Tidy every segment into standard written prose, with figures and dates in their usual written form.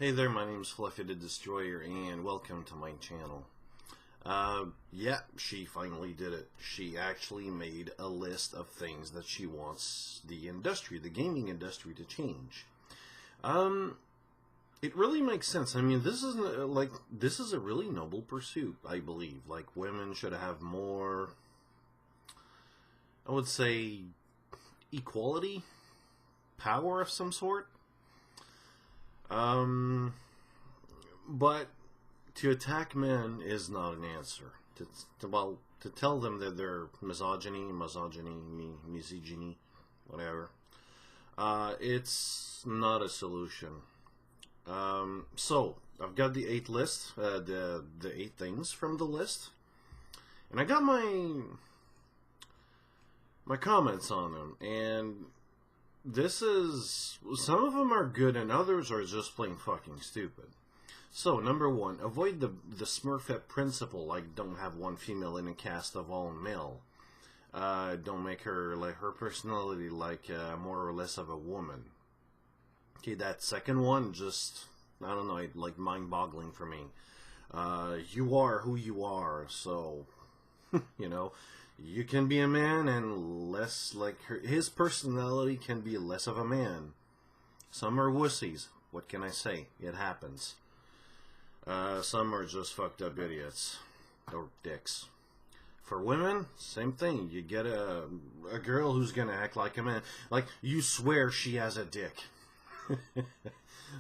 Hey there, my name's Fluffy the Destroyer, and welcome to my channel. Yeah, she finally did it. She actually made a list of things that she wants the gaming industry to change. It really makes sense. I mean, this is a really noble pursuit, I believe. Like, women should have more, I would say, equality, power of some sort. But to attack men is not an answer. To tell them that they're misogyny, whatever, it's not a solution. So I've got the 8 list, the 8 things from the list, and I got my comments on them, and some of them are good and others are just plain fucking stupid. So, number 1, avoid the Smurfette principle, like don't have one female in a cast of all male. Don't make her, like, her personality like more or less of a woman. Okay, that second one, just, I don't know, like mind-boggling for me. You are who you are, so, you know, you can be a man and less, like, his personality can be less of a man. Some are wussies. What can I say? It happens. Some are just fucked up idiots. Or dicks. For women, same thing. You get a girl who's gonna act like a man. Like, you swear she has a dick.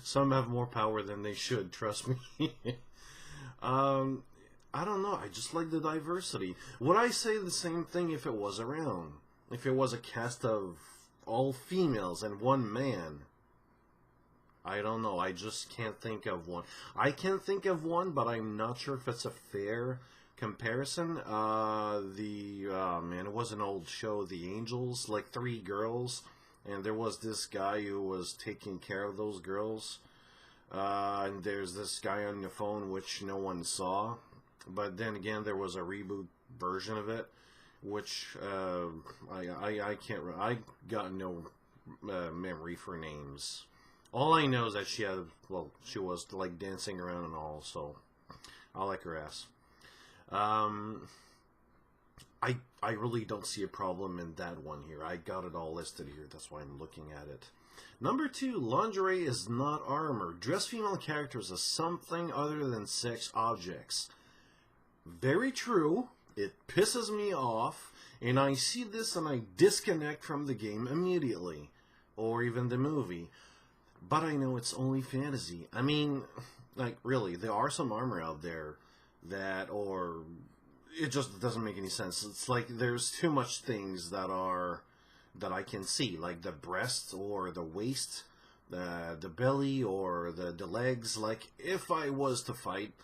Some have more power than they should, trust me. I don't know, I just like the diversity. Would I say the same thing if it was around? If it was a cast of all females and one man? I don't know, I just can't think of one. I can think of one, but I'm not sure if it's a fair comparison. Man, it was an old show, The Angels, like 3 girls, and there was this guy who was taking care of those girls. And there's this guy on the phone which no one saw. But then again, there was a reboot version of it, which I got no memory for names. All I know is that she was like dancing around and all, so I like her ass. I really don't see a problem in that one here. I got it all listed here, that's why I'm looking at it. Number 2, lingerie is not armor. Dress female characters as something other than sex objects. Very true. It pisses me off, and I see this and I disconnect from the game immediately, or even the movie. But I know it's only fantasy. I mean, like, really, there are some armor out there or it just doesn't make any sense. It's like there's too much things that I can see, like the breast or the waist, the belly or the legs. Like, if I was to fight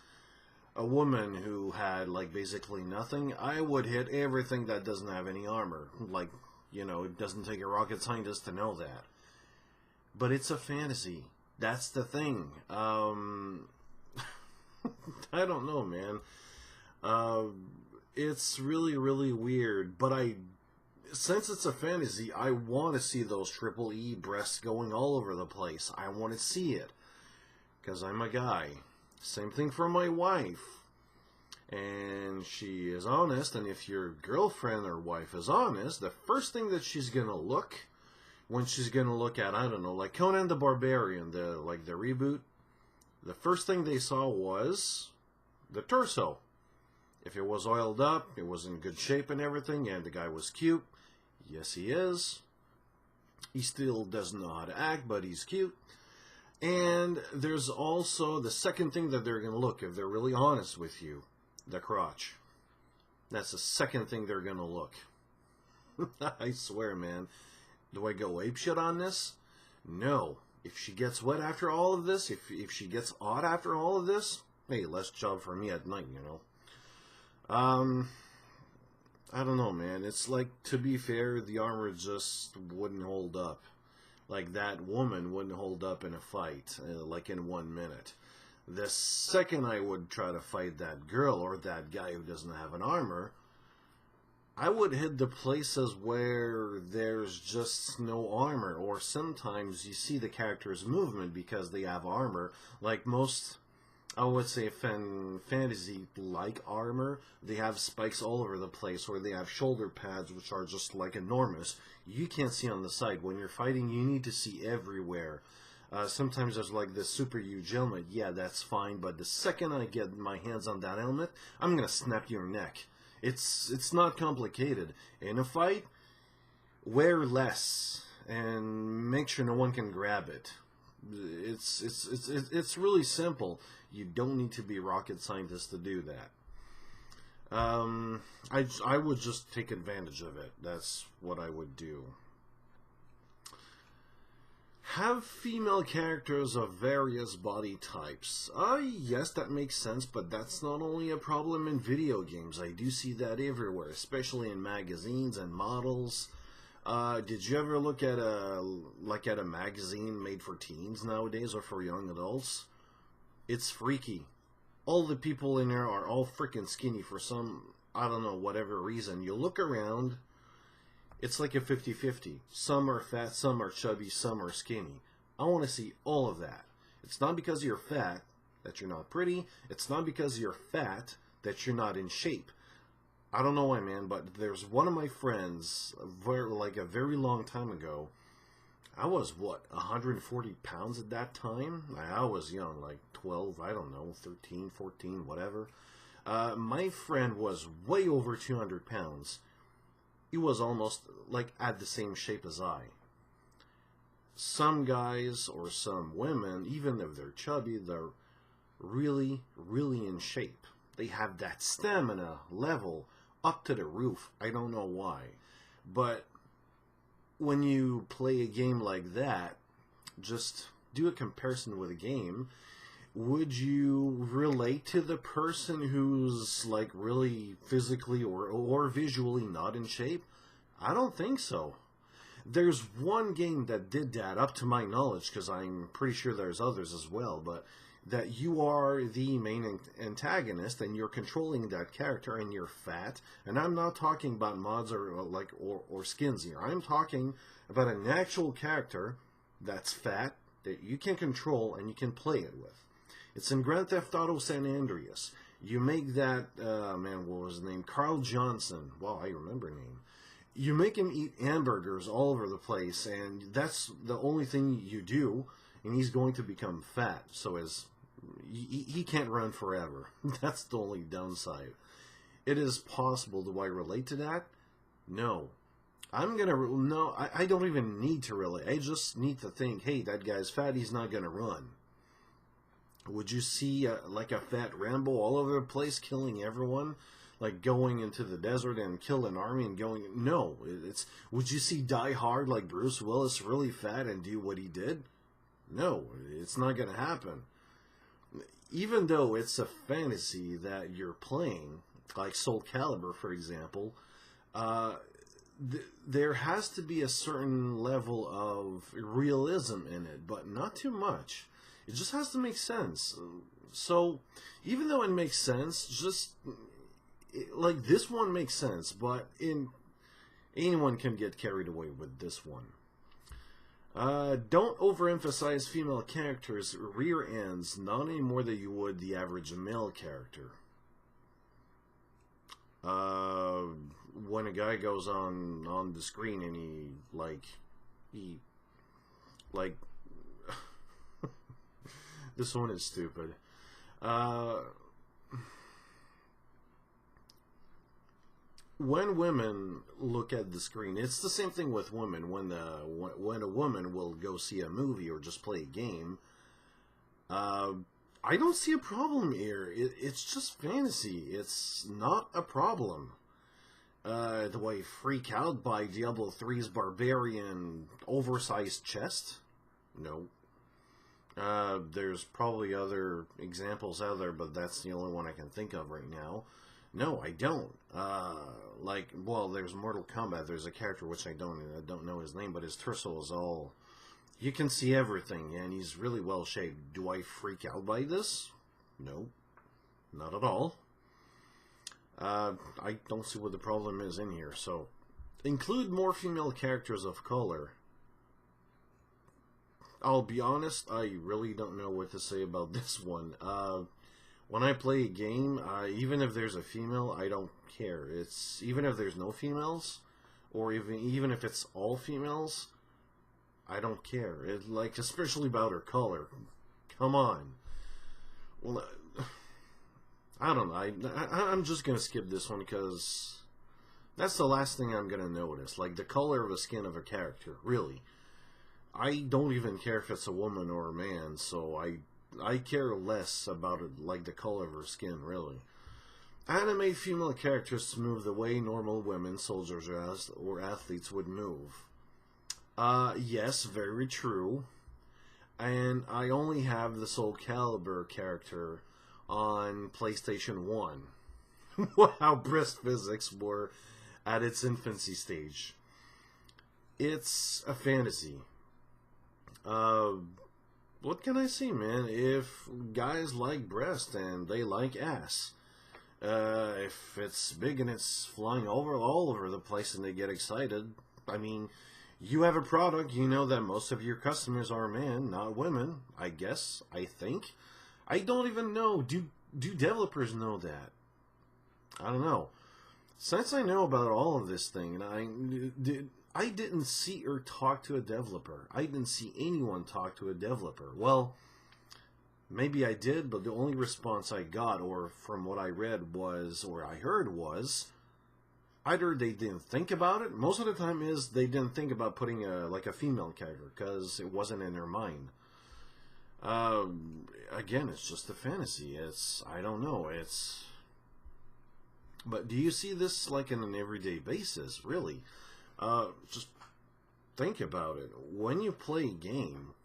a woman who had, like, basically nothing, I would hit everything that doesn't have any armor. Like, you know, it doesn't take a rocket scientist to know that. But it's a fantasy. That's the thing. I don't know, man. It's really, really weird. But since it's a fantasy, I want to see those triple E breasts going all over the place. I want to see it. Because I'm a guy. Same thing for my wife. And she is honest, and if your girlfriend or wife is honest, the first thing that she's gonna look, when she's gonna look at, I don't know, like Conan the Barbarian, the reboot, the first thing they saw was the torso. If it was oiled up, it was in good shape and everything, and the guy was cute. Yes, he is. He still doesn't know how to act, but he's cute. And there's also the second thing that they're going to look, if they're really honest with you, the crotch. That's the second thing they're going to look. I swear, man. Do I go apeshit on this? No. If she gets wet after all of this, if she gets hot after all of this, hey, less job for me at night, you know. I don't know, man. It's like, to be fair, the armor just wouldn't hold up. Like, that woman wouldn't hold up in a fight, like in 1 minute. The second I would try to fight that girl or that guy who doesn't have an armor, I would hit the places where there's just no armor, or sometimes you see the character's movement because they have armor. Like most, I would say, fantasy-like armor, they have spikes all over the place, or they have shoulder pads which are just like enormous. You can't see on the side. When you're fighting, you need to see everywhere. Sometimes there's like this super huge helmet. Yeah, that's fine, but the second I get my hands on that helmet, I'm gonna snap your neck. It's not complicated. In a fight, wear less and make sure no one can grab it. It's really simple. You don't need to be a rocket scientist to do that. I would just take advantage of it. That's what I would do. Have female characters of various body types. Yes, that makes sense, but that's not only a problem in video games. I do see that everywhere, especially in magazines and models. Did you ever look at a magazine made for teens nowadays or for young adults? It's freaky. All the people in there are all freaking skinny for some, I don't know, whatever reason. You look around, it's like a 50-50. Some are fat, some are chubby, some are skinny. I want to see all of that. It's not because you're fat that you're not pretty. It's not because you're fat that you're not in shape. I don't know why, man, but there's one of my friends, a very long time ago. I was, 140 pounds at that time? I was young, like 12, I don't know, 13, 14, whatever. My friend was way over 200 pounds. He was almost like at the same shape as I. Some guys or some women, even if they're chubby, they're really, really in shape. They have that stamina level up to the roof. I don't know why. But when you play a game like that, just do a comparison with a game. Would you relate to the person who's like really physically or visually not in shape? I don't think so. There's one game that did that, up to my knowledge, because I'm pretty sure there's others as well, but that you are the main antagonist and you're controlling that character and you're fat. And I'm not talking about mods or skins here. I'm talking about an actual character that's fat that you can control and you can play it with. It's in Grand Theft Auto San Andreas. You make that, man, what was his name? Carl Johnson. Wow, I remember his name. You make him eat hamburgers all over the place, and that's the only thing you do, and he's going to become fat. So he can't run forever. That's the only downside. It is possible. Do I relate to that? No. I don't even need to relate. I just need to think, hey, that guy's fat, he's not going to run. Would you see like a fat Rambo all over the place killing everyone? Like going into the desert and kill an army and going... No. Would you see Die Hard like Bruce Willis really fat and do what he did? No. It's not going to happen. Even though it's a fantasy that you're playing, like Soul Calibur, for example, there has to be a certain level of realism in it, but not too much. It just has to make sense. So, even though it makes sense, like this one makes sense, but anyone can get carried away with this one. Don't overemphasize female characters' rear ends, not any more than you would the average male character. When a guy goes on the screen and he this one is stupid. When women look at the screen, it's the same thing with women. When a woman will go see a movie or just play a game, I don't see a problem here. It's just fantasy. It's not a problem. Do I freak out by Diablo 3's barbarian oversized chest? No. There's probably other examples out there, but that's the only one I can think of right now. No, I don't. There's Mortal Kombat. There's a character which I don't know his name, but his torso is all... You can see everything, and he's really well shaped. Do I freak out by this? No, not at all. I don't see what the problem is in here. So, include more female characters of color. I'll be honest, I really don't know what to say about this one. When I play a game, even if there's a female, I don't care. It's even if there's no females, or even if it's all females, I don't care. It, like, especially about her color. Come on. Well, I don't know. I'm just gonna skip this one because that's the last thing I'm gonna notice. Like the color of the skin of a character, really. I don't even care if it's a woman or a man, so I care less about it, like the color of her skin, really. Animate female characters to move the way normal women, soldiers, or athletes would move. Yes, very true. And I only have the Soul Calibur character on PlayStation 1. Wow, breast physics were at its infancy stage. It's a fantasy. What can I say, man? If guys like breast and they like ass, if it's big and it's flying all over the place and they get excited, I mean, you have a product, you know that most of your customers are men, not women, I guess, I think. I don't even know. Do developers know that? I don't know. Since I know about all of this thing, and I didn't see or talk to a developer. I didn't see anyone talk to a developer. Well, maybe I did, but the only response I got, or from what I read was, or I heard was, either they didn't think about it. Most of the time is they didn't think about putting a female character because it wasn't in their mind. Again, it's just a fantasy. I don't know. But do you see this like on an everyday basis? Really? Just think about it. When you play a game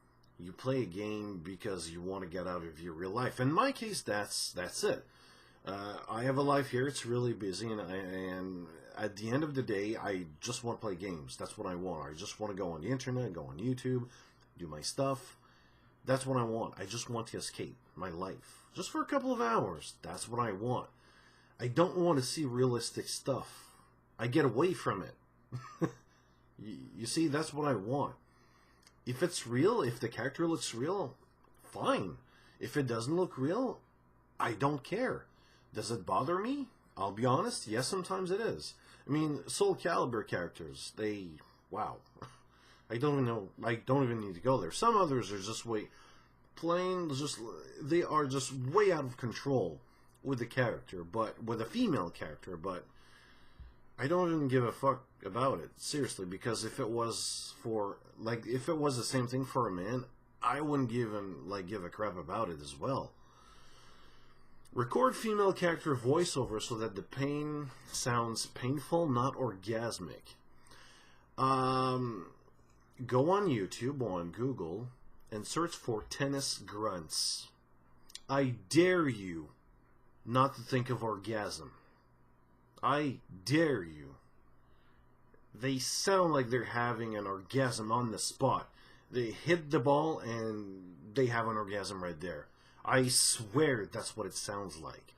because you want to get out of your real life. In my case, that's it. I have a life here. It's really busy, and at the end of the day, I just want to play games. That's what I want. I just want to go on the internet, go on YouTube, do my stuff. That's what I want. I just want to escape my life. Just for a couple of hours. That's what I want. I don't want to see realistic stuff. I get away from it. You see, that's what I want. If it's real, if the character looks real, fine. If it doesn't look real, I don't care. Does it bother me? I'll be honest, yes, sometimes it is. I mean, Soul Calibur characters, wow. I don't even know, I don't even need to go there. Some others are just they are just way out of control with the character, but with a female character, but I don't even give a fuck about it, seriously, because if it was the same thing for a man, I wouldn't give a crap about it as well. Record female character voiceover so that the pain sounds painful, not orgasmic. Go on YouTube, on Google, and search for tennis grunts. I dare you not to think of orgasm. I dare you. They sound like they're having an orgasm on the spot. They hit the ball and they have an orgasm right there. I swear that's what it sounds like.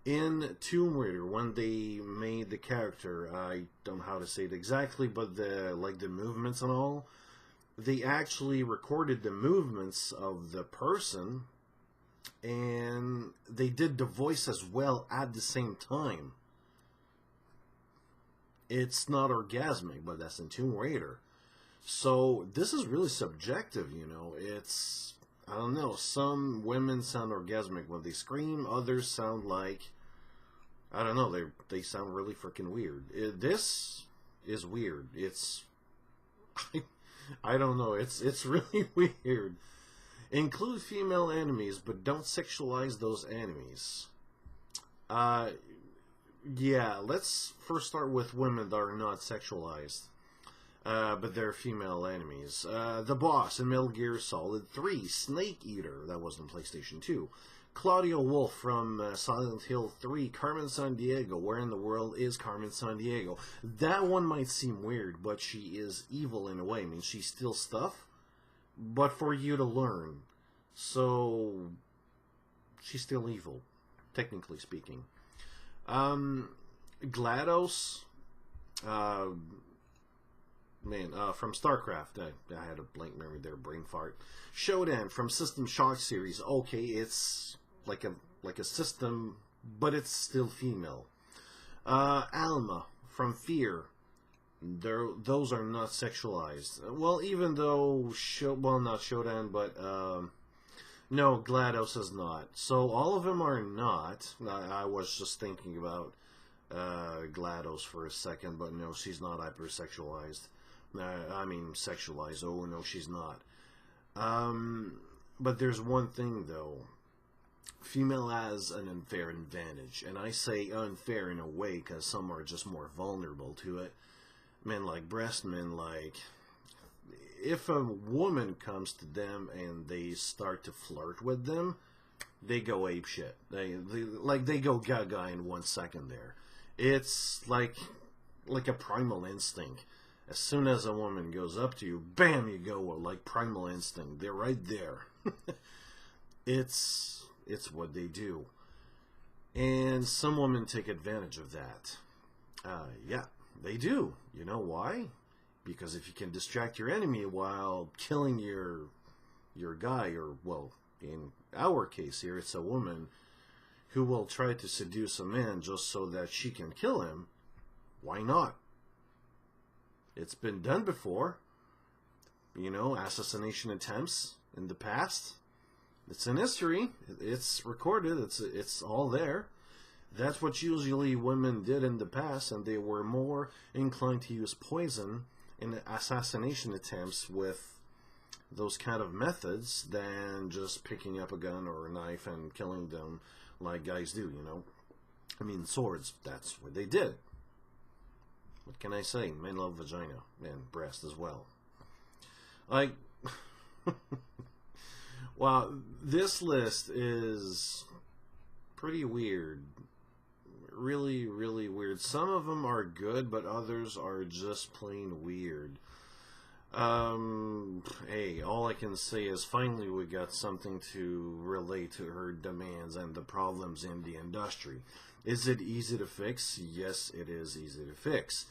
In Tomb Raider, when they made the character, I don't know how to say it exactly, but the movements and all, they actually recorded the movements of the person, and they did the voice as well at the same time. It's not orgasmic, but that's in Tomb Raider. So this is really subjective, you know. I don't know, some women sound orgasmic when they scream, others sound like, I don't know, they sound really freaking weird. This is weird. I don't know, it's really weird. Include female enemies, but don't sexualize those enemies. Yeah, let's first start with women that are not sexualized. But they're female enemies. The boss in Metal Gear Solid 3, Snake Eater, that was in PlayStation 2. Claudia Wolf from Silent Hill 3, Carmen Sandiego. Where in the world is Carmen Sandiego? That one might seem weird, but she is evil in a way. I mean, she steals stuff, but for you to learn. So, she's still evil, technically speaking. Um, GLaDOS, uh, from StarCraft. I had a blank memory there, brain fart. Shodan from System Shock series. Okay, it's like a system, but it's still female. Alma from Fear. Those are not sexualized. Well, even though not Shodan, but no, GLaDOS is not. So all of them are not. I was just thinking about GLaDOS for a second, but no, she's not hypersexualized. I mean, sexualized. Oh, no, she's not. But there's one thing, though. Female has an unfair advantage. And I say unfair in a way because some are just more vulnerable to it. Men like breast, men like... If a woman comes to them and they start to flirt with them, they go apeshit. They go gaga in 1 second there. It's like a primal instinct. As soon as a woman goes up to you, bam, you go, like primal instinct. They're right there. It's what they do. And some women take advantage of that. Yeah, they do. You know why? Because if you can distract your enemy while killing your guy, or, well, in our case here, it's a woman who will try to seduce a man just so that she can kill him, why not? It's been done before. You know, assassination attempts in the past. It's in history. It's recorded. It's all there. That's what usually women did in the past, and they were more inclined to use poison in assassination attempts with those kind of methods than just picking up a gun or a knife and killing them like guys do, you know. I mean, swords, that's what they did. What can I say? Men love vagina and breast as well. Like, wow, this list is pretty weird. Really, really weird. Some of them are good, but others are just plain weird. Hey, all I can say is finally we got something to relate to her demands and the problems in the industry. Is it easy to fix? Yes, it is easy to fix.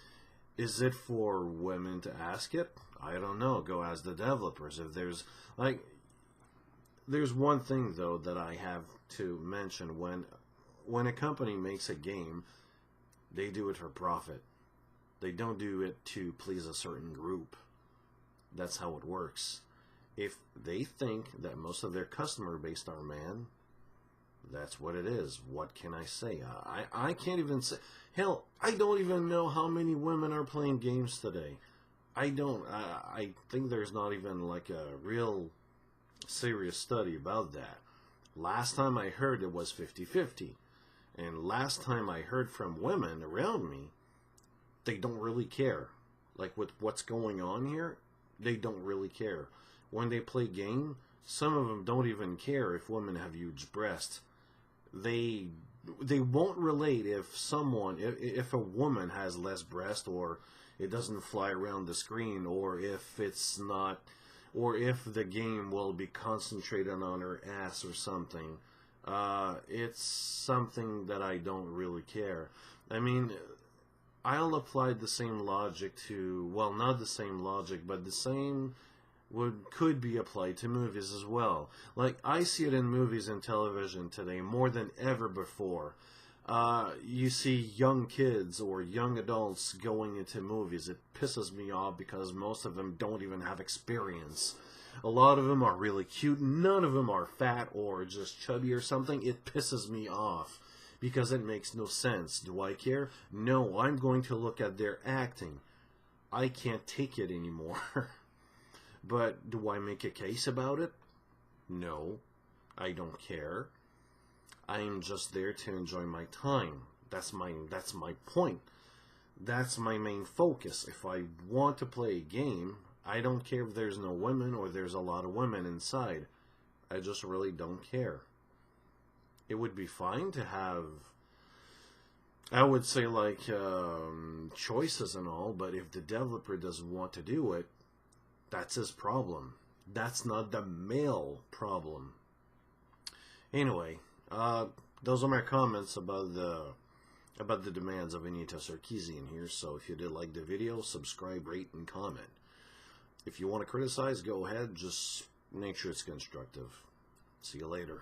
Is it for women to ask it? I don't know. Go ask the developers. If there's one thing though that I have to mention. When a company makes a game, they do it for profit. They don't do it to please a certain group. That's how it works. If they think that most of their customer base are men, that's what it is. What can I say? I can't even say. Hell, I don't even know how many women are playing games today. I don't. I think there's not even like a real serious study about that. Last time I heard it was 50-50. And last time I heard from women around me, they don't really care. Like with what's going on here, they don't really care. When they play game, some of them don't even care if women have huge breasts. They won't relate if a woman has less breast, or it doesn't fly around the screen, or if it's not, or if the game will be concentrated on her ass or something. It's something that I don't really care. I mean, I'll apply the same logic to, well, not the same logic, but the same could be applied to movies as well. Like, I see it in movies and television today more than ever before. You see young kids or young adults going into movies. It pisses me off because most of them don't even have experience. A lot of them are really cute. None of them are fat or just chubby or something. It pisses me off because it makes no sense. Do I care? No, I'm going to look at their acting. I can't take it anymore. But do I make a case about it? No, I don't care. I'm just there to enjoy my time. That's my point. That's my main focus. If I want to play a game, I don't care if there's no women or there's a lot of women inside. I just really don't care. It would be fine to have, I would say, like, choices and all, but if the developer doesn't want to do it, that's his problem. That's not the male problem. Anyway, those are my comments about the about the demands of Anita Sarkeesian here. So if you did like the video, subscribe, rate, and comment. If you want to criticize, go ahead. Just make sure it's constructive. See you later.